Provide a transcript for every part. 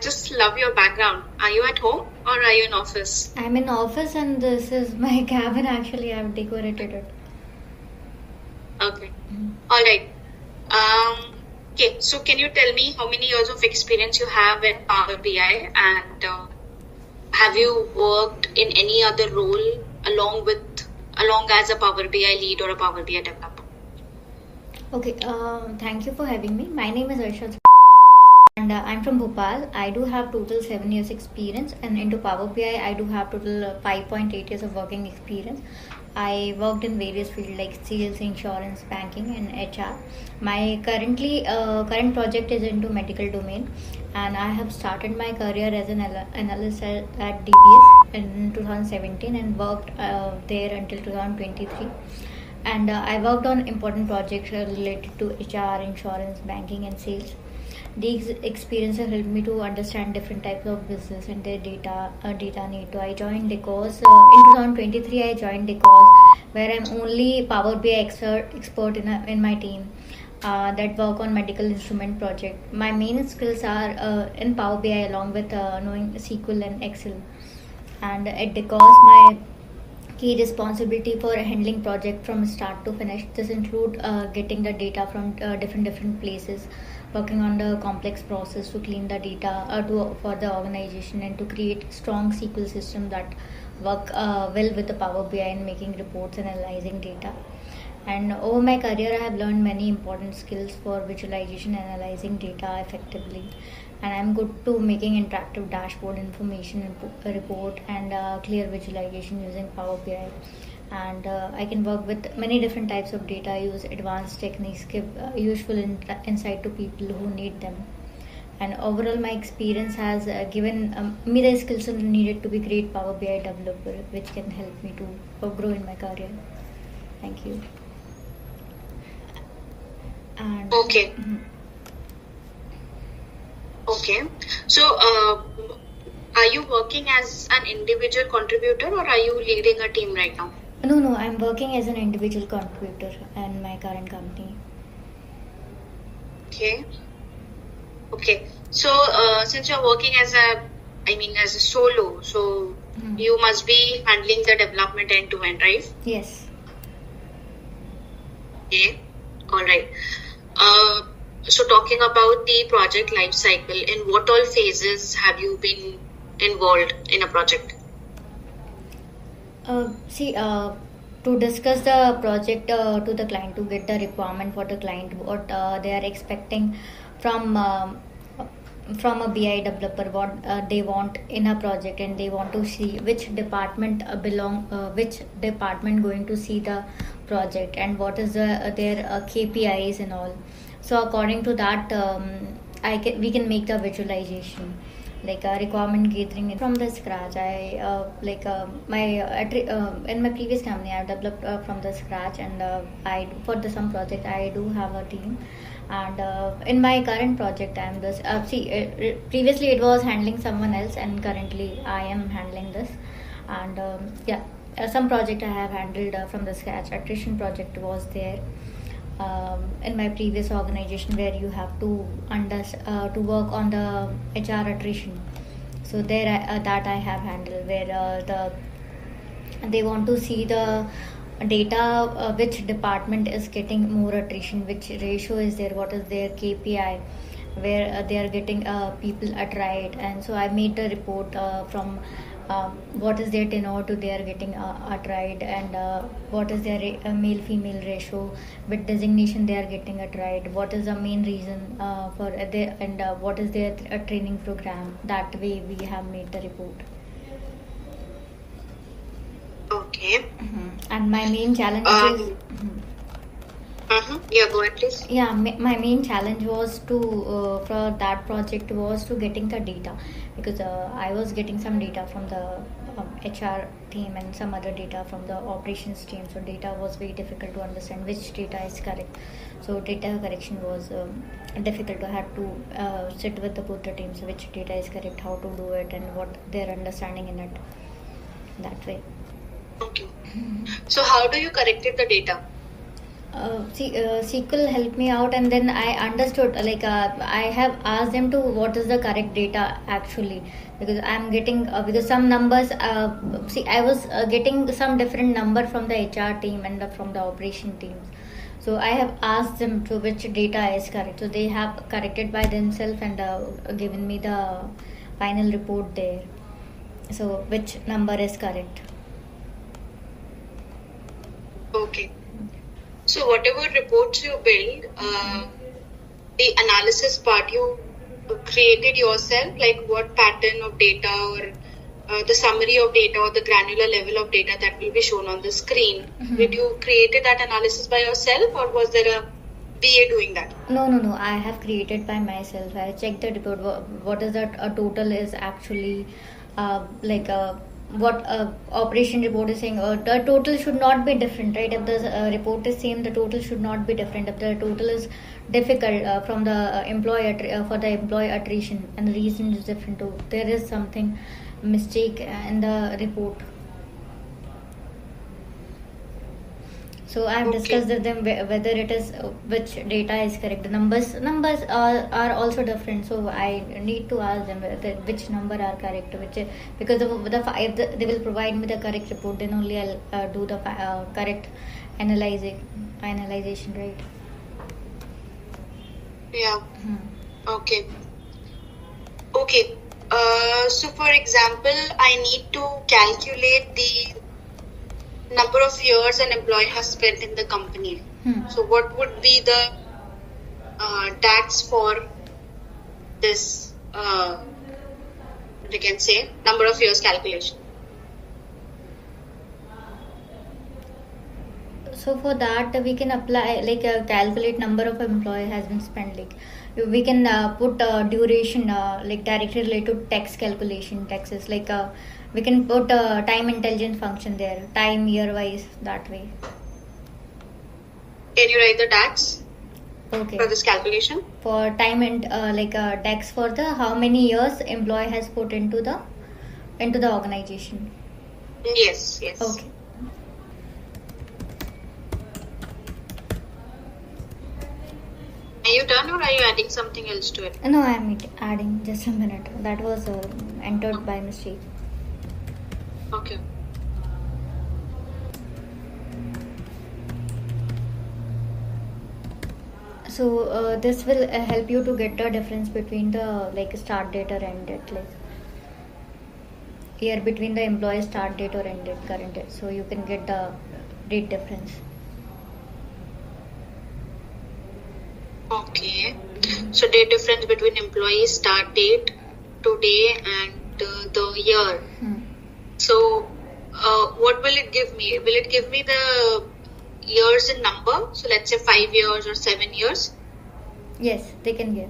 just love your background. Are you at home or are you in office? I'm in office and this is my cabin. Actually, I've decorated it. Okay. All right. Okay. So can you tell me how many years of experience you have in Power BI, and have you worked in any other role along as a Power BI lead or a Power BI developer? Okay. Thank you for having me. My name is Arshad and I'm from Bhopal. I do have total 7 years experience, and into Power BI I do have total 5.8 years of working experience. I worked in various fields like sales, insurance, banking, and HR. My current project is into medical domain, and I have started my career as an analyst at DBS in 2017 and worked there until 2023. And I worked on important projects related to HR, insurance, banking, and sales. These experiences helped me to understand different types of business and their data need. I joined Decos in 2023. I joined Decos, where I'm only Power BI expert in my team that work on medical instrument project. My main skills are in Power BI along with knowing SQL and Excel. And at Decos, my key responsibility for handling project from start to finish. This include getting the data from different places, working on the complex process to clean the data for the organization, and to create strong SQL system that work well with the Power BI and making reports and analyzing data. And over my career, I have learned many important skills for visualization, analyzing data effectively, and I'm good to making interactive dashboard information report and clear visualization using Power BI. And I can work with many different types of data, use advanced techniques, give useful insight to people who need them. And overall, my experience has given me the skills needed to be great Power BI developer, which can help me to grow in my career. Thank you. And Okay. Okay. So, are you working as an individual contributor or are you leading a team right now? No, I'm working as an individual contributor in my current company. Okay. Okay. So, since you're working as a solo, so you must be handling the development end to end, right? Yes. Okay. All right. So talking about the project life cycle, in what all phases have you been involved in a project? To discuss the project to the client, to get the requirement for the client, what they are expecting from a BI developer, what they want in a project, and they want to see which department which department going to see the project, and what is their KPIs and all. So according to that, we can make the visualization, like requirement gathering from the scratch. I in my previous company I developed from the scratch, and I for some project I do have a team. And in my current project I'm this previously it was handling someone else, and currently I am handling this. And some project I have handled from the scratch. Attrition project was there in my previous organization, where you have to to work on the HR attrition. So there that I have handled, where they want to see the data, which department is getting more attrition, which ratio is there, what is their KPI, where they are getting people attried. And so I made the report from what is their tenure to they are getting attried, and what is their male female ratio, with designation they are getting attried, what is the main reason for their, and what is their training program. That way we have made the report. Okay. And my main challenge is Yeah, go ahead, please. Yeah, my main challenge was to for that project was to getting the data, because I was getting some data from the HR team and some other data from the operations team. So data was very difficult to understand which data is correct. So data correction was difficult. I had to sit with both the teams, which data is correct, how to do it, and what their understanding in it. That way. Okay. So how do you corrected the data? SQL helped me out, and then I understood. I have asked them to what is the correct data actually, because I'm getting because some numbers. I was getting some different number from the HR team and from the operation teams. So I have asked them to which data is correct. So they have corrected by themselves and given me the final report there. So which number is correct? Okay. So whatever reports you build, the analysis part you created yourself, like what pattern of data or the summary of data or the granular level of data that will be shown on the screen. Did you created that analysis by yourself, or was there a BA doing that? No. I have created by myself. I checked the report. What is that total is actually what operation report is saying. The total should not be different, right? If the report is same, the total should not be different. If the total is difficult from the employee for the employee attrition and the reason is different too, there is something mistake in the report. So I have discussed with them whether it is which data is correct. The numbers are also different, so I need to ask them which number are correct. Because if they will provide me the correct report, then only I'll do the correct analyzation, right? Yeah. Okay. So for example, I need to calculate the number of years an employee has spent in the company. So what would be the DAX for this, you can say, number of years calculation? So for that we can apply calculate number of employee has been spent. We can put duration directly related to tax calculation. Taxes we can put time intelligence function there, time year wise, that way. Can you write the DAX? Okay. For this calculation? For time and DAX for the how many years employee has put into the organization. Yes. Okay. Are you done, or are you adding something else to it? No, I am adding just a minute. That was entered by mistake. Okay. So this will help you to get the difference between the start date or end date, here between the employee start date or end date, current date. So you can get the date difference. Okay. So date difference between employee start date today and the year. So what will it give me? Will it give me the years in number? So let's say 5 years or 7 years? Yes, they can give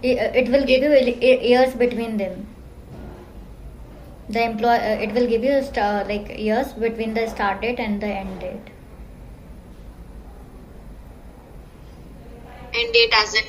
it. It will give you years between them. The it will give you years between the start date and the end date. End date as in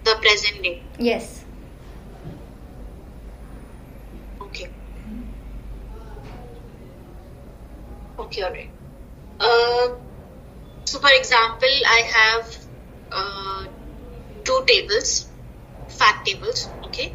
the present day? Yes. Okay, alright. So for example, I have two tables, fact tables, okay?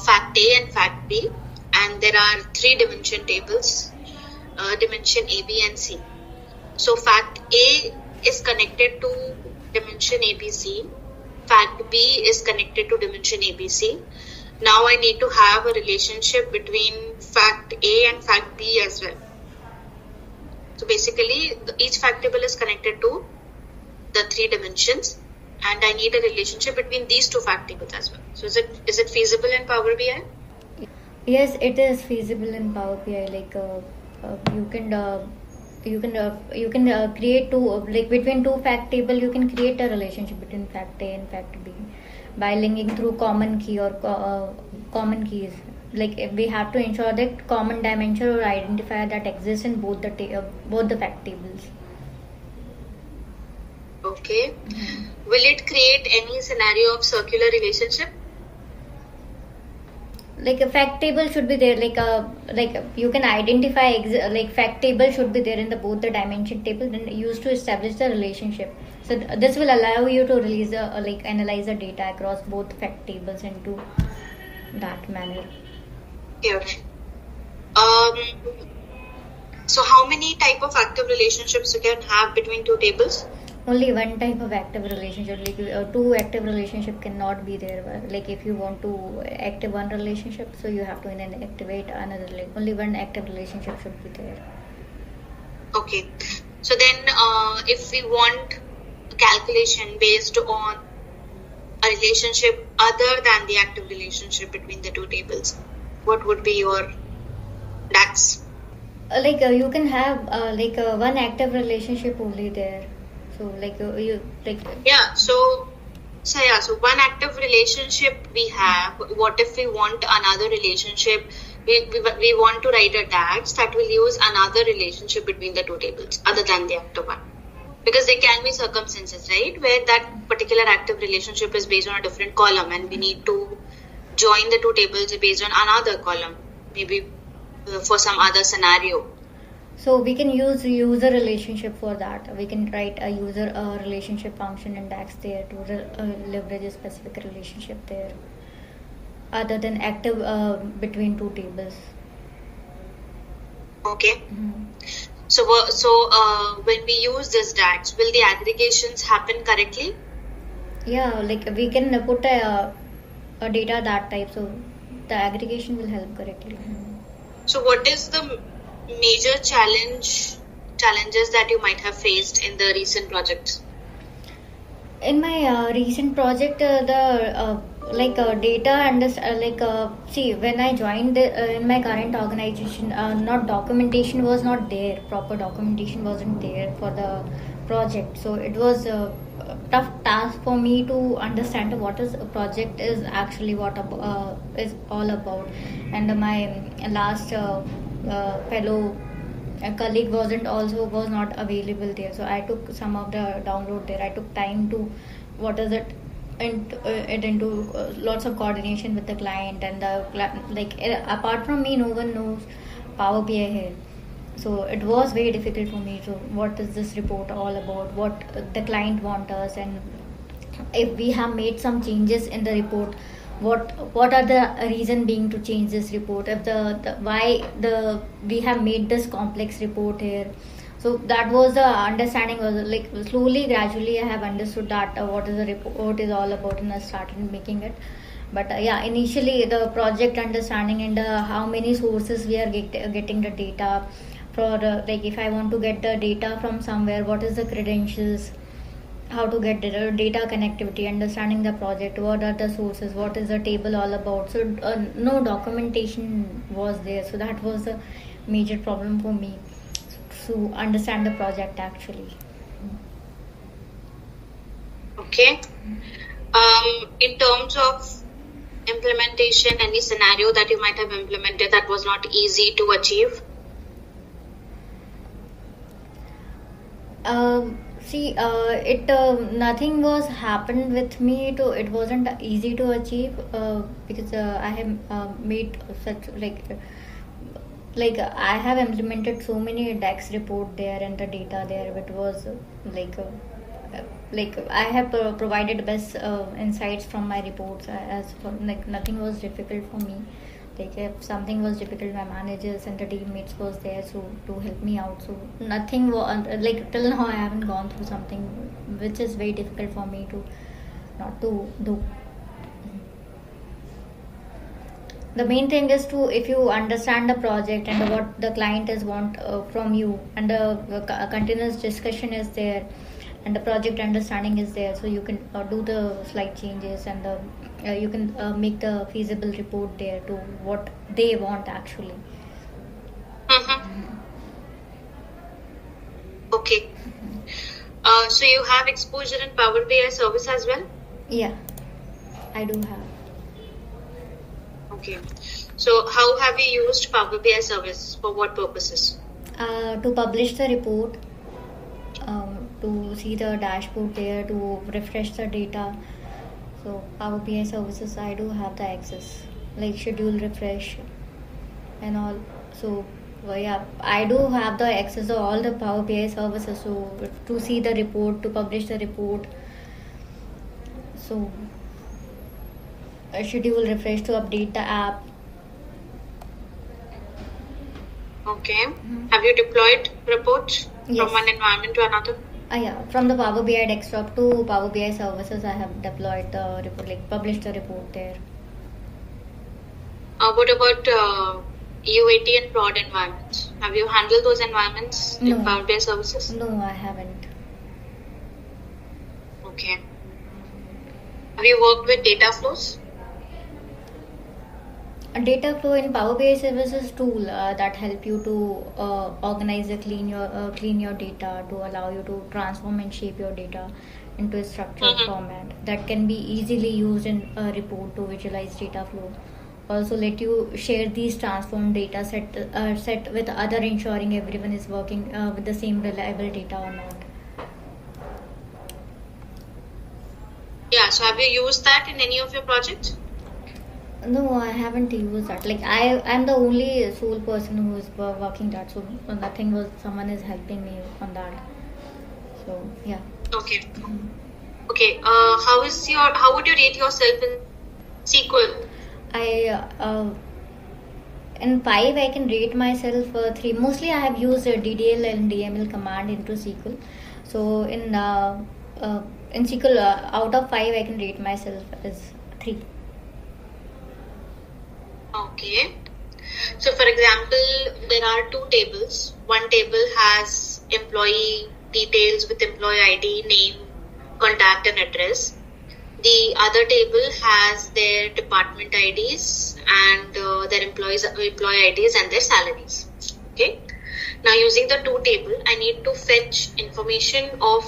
Fact A and fact B, and there are 3 dimension tables, dimension A, B and C. So fact A is connected to dimension ABC, fact B is connected to dimension ABC. Now I need to have a relationship between fact A and fact B as well. So basically each fact table is connected to the 3 dimensions, and I need a relationship between these 2 fact tables as well. So is it feasible in Power BI? Yes, it is feasible in Power BI. You can create two between 2 fact table. You can create a relationship between fact A and fact B by linking through common key or common keys. We have to ensure that common dimension or identifier that exists in both the fact tables. Okay. Will it create any scenario of circular relationship? like a fact table should be there, like you can identify like fact table should be there in the both the dimension table and used to establish the relationship. So this will allow you to release the like analyze the data across both fact tables into that manner. Okay. So how many type of active relationships you can have between two tables? Only one type of active relationship, like two active relationship cannot be there. Like if you want to active one relationship, so you have to then activate another. Like only one active relationship should be there. Okay. So then, if we want a calculation based on a relationship other than the active relationship between the two tables, what would be your DAX? You can have one active relationship only there. So you like Yeah. So one active relationship we have. What if we want another relationship? We want to write a DAX that will use another relationship between the two tables other than the active one. Because there can be circumstances, right, where that particular active relationship is based on a different column and we need to join the two tables based on another column, maybe for some other scenario. So we can use user relationship for that. We can write a user relationship function in DAX there to leverage a specific relationship there, other than active between two tables. Okay. So when we use this DAX, will the aggregations happen correctly? Yeah, like we can put a data that type, so the aggregation will help correctly. So what is the major challenges that you might have faced in the recent projects? In my recent project, the data and see, when I joined in my current organization, not documentation was not there. Proper documentation wasn't there for the project, so it was a tough task for me to understand what is a project is actually what is all about. And my last fellow colleague was not available there, so I took some of the download there. I took time to what is it into lots of coordination with the client and the apart from me no one knows Power BI here, so it was very difficult for me. So what is this report all about, what the client want us, and if we have made some changes in the report, what are the reason being to change this report, if the why we have made this complex report here. So that was the understanding, was like slowly gradually I have understood that what is the report is all about, and I started making it. But initially the project understanding and how many sources we are getting the data for, if I want to get the data from somewhere, what is the credentials, how to get data connectivity, understanding the project, what are the sources, what is the table all about. So no documentation was there, so that was a major problem for me to understand the project actually. Okay. In terms of implementation, any scenario that you might have implemented that was not easy to achieve? Nothing was happened with me to it wasn't easy to achieve because I have made such I have implemented so many DAX report there and the data there. It was I have provided best insights from my reports. As for nothing was difficult for me. If something was difficult, my managers and the teammates was there so to help me out. So nothing was till now I haven't gone through something which is very difficult for me to not to do. The main thing is to, if you understand the project and what the client is want from you, and the continuous discussion is there, and the project understanding is there, so you can do the slight changes, and you can make the feasible report there to what they want actually. Okay. So you have exposure in Power BI service as well? Yeah, I do have. Okay. So how have you used Power BI service? For what purposes? To publish the report, to see the dashboard there, to refresh the data. So Power BI services, I do have the access. like schedule refresh and all. So yeah, I do have the access to all the Power BI services, so to see the report, to publish the report. So schedule refresh to update the app. Okay. Have you deployed reports Yes. from one environment to another? Yeah, from the Power BI desktop to Power BI services, I have deployed the report, like published the report there. What about UAT and prod environments? Have you handled those environments in No. Power BI services? No, I haven't. Okay. Have you worked with data flows? A data flow in Power BI services tool that help you to organize and clean your data, to allow you to transform and shape your data into a structured format that can be easily used in a report to visualize data flow. Also, let you share these transformed data set with other, ensuring everyone is working with the same reliable data or not. Yeah. So have you used that in any of your projects? No, I haven't used that. Like I'm the only sole person who is working that. So nothing was. Someone is helping me on that. So yeah. Okay. Okay. How would you rate yourself in SQL? In 5 I can rate myself 3. Mostly I have used DDL and DML command into SQL. So in SQL, out of 5 I can rate myself as 3. Okay. So, for example, there are two tables. One table has employee details with employee ID, name, contact, and address. The other table has their department IDs and their employee IDs and their salaries. Okay. Now, using the two table, I need to fetch information of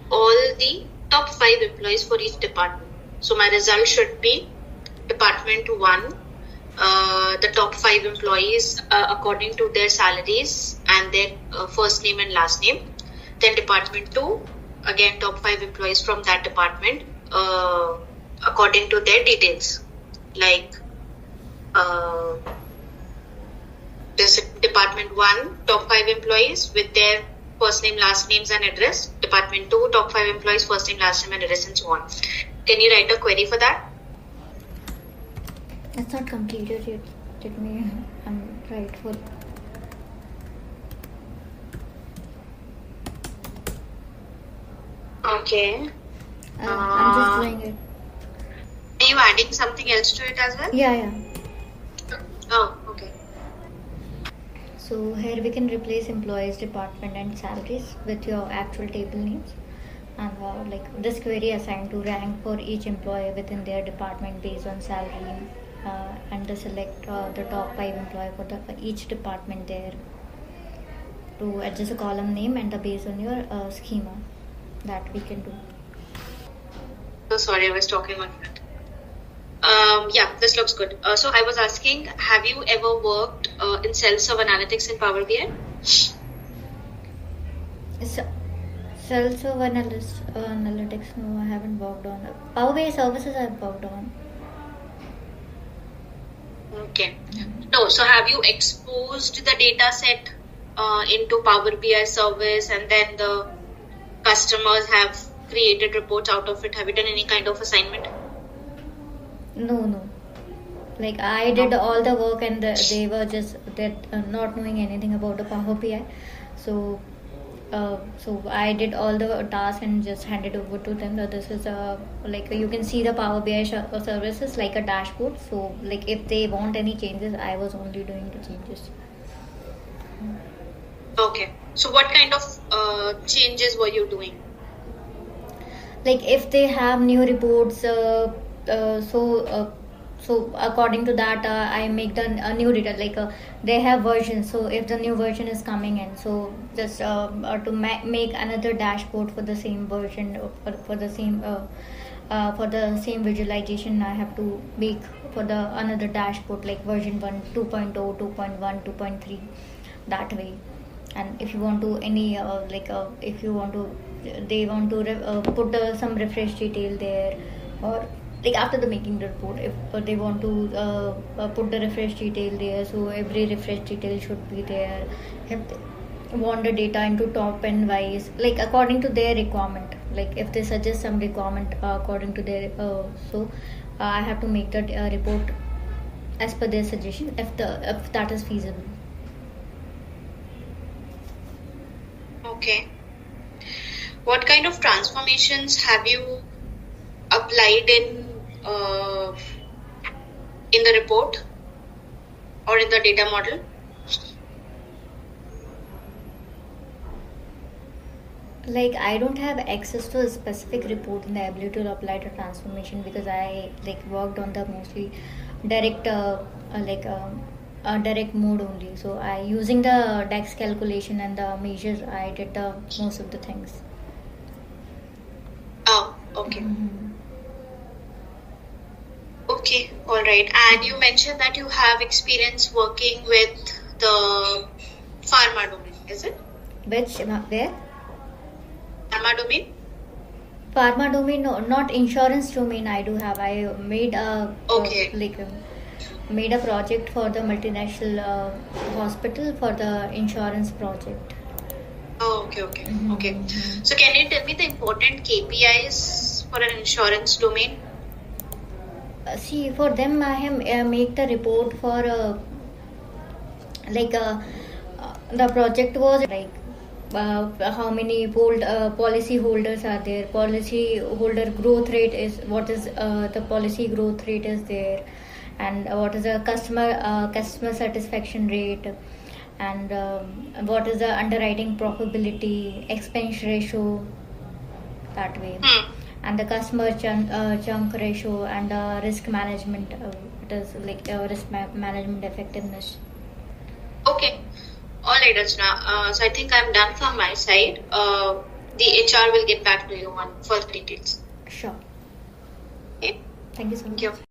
all the top 5 employees for each department. So, my result should be department 1. The top 5 employees according to their salaries and their first name and last name. Then department 2, again top 5 employees from that department according to their details. Like this department 1, top 5 employees with their first name, last names and address. Department 2, top 5 employees, first name, last name and address, and so on. Can you write a query for that? It's not completed yet. Let me write for. Okay. I'm just doing it. Are you adding something else to it as well? Yeah. Oh, okay. So here we can replace employees, department and salaries with your actual table names. And like this query assigned to rank for each employee within their department based on salary. And to select the top 5 employee for each department there, to adjust the column name and the based on your schema that we can do. So sorry, I was talking on that. Yeah, this looks good. So I was asking, have you ever worked in self-serve analytics in Power BI? Self-serve analytics, no, I haven't worked on. Power BI services I've worked on. Okay. No, so have you exposed the data set into Power BI service and then the customers have created reports out of it? Have you done any kind of assignment? No. Like I did all the work and they were just not knowing anything about the Power BI. So I did all the tasks and just handed over to them. This is like you can see the Power BI services like a dashboard. So like if they want any changes, I was only doing the changes. Okay. So what kind of changes were you doing? Like if they have new reports, so according to that, I make a new data. Like they have versions. So if the new version is coming in, so just to make another dashboard for the same version, for the same visualization, I have to make for the another dashboard like version 1, 2.0, 2.1, 2.3, that way. And if you want to if you want to, they want to put some refresh detail there, or like after the making the report, if they want to put the refresh detail there, so every refresh detail should be there. If they want the data into top and wise, like according to their requirement, like if they suggest some requirement according to their I have to make that report as per their suggestion, if that is feasible. Okay. What kind of transformations have you applied in the report or in the data model? Like I don't have access to a specific report in the ability to apply to transformation, because I like worked on the mostly direct direct mode only. So I using the DAX calculation and the measures, I did the most of the things. Oh, okay. Okay, all right. And you mentioned that you have experience working with the pharma domain, is it? Which where? Pharma domain? Pharma domain, no, not insurance domain. I do have. I made a made a project for the multinational hospital for the insurance project. Oh, okay, okay, okay. So can you tell me the important KPIs for an insurance domain? See, for them, I have make the report for the project was like how many policy holders are there, policy holder growth rate is what is the policy growth rate is there, and what is the customer satisfaction rate, and what is the underwriting probability, expense ratio, that way, and the customer chunk ratio, and risk management, it is like risk management effectiveness. Okay. All right, Rachna. So I think I'm done from my side. The HR will get back to you on further details. Sure. Okay. Thank you so much. Thank you.